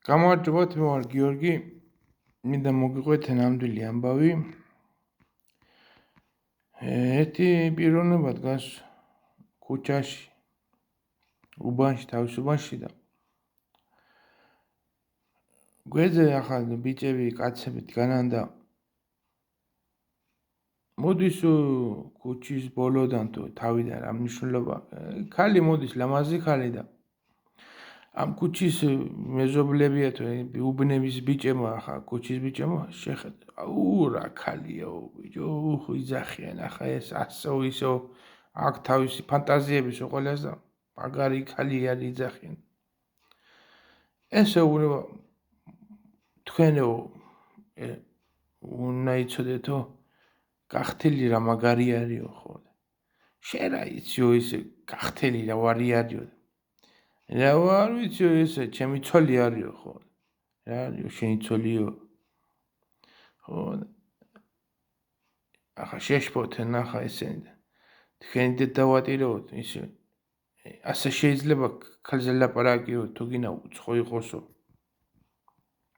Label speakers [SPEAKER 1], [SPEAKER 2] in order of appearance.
[SPEAKER 1] გამარჯობათ, მე ვარ გიორგი. მინდა მოგიყვეთ ნამდვილი ამბავი. ერთი პიროვნება დგას ქუჩაში, უბანში, თავის უბანში და გვერდზე ახალ ბიჭები, კაცები დგანან და მოდის ქუჩის ბოლოდან თუ თავიდან რა მნიშვნელობა. ქალი მოდის, ლამაზი ქალი და ამ ქუჩის მეზობლებია თუ უბნების ბიჭებმა, ახლა ქუჩის ბიჭებმა შეხედა. რა ქალიაო, ბიჭო, იძახიან, ახლა ეს ასო ისო, აქ თავისი ფანტაზიების უყოლეს და მაგარი ქალი არის იძახიან. ესე უბრალოდ თქვენო უნდა იცოდეთო, გახთელი რა მაგარი არისო, ხო? შენ რა იციო ესე გახთელი რა ვარი არისო? რა ვარ ვიციო ესე, ჩემი ცოლი არისო, ხო? რა არისო, შენი ცოლიო? ხო? ახლა შეშფოთენ, ახლა ესენი და თქვენი დედავატიროთ, ისე ასე შეიძლება ქალზე ლაპარაკიო, თუ გინდა უცხო იყოსო.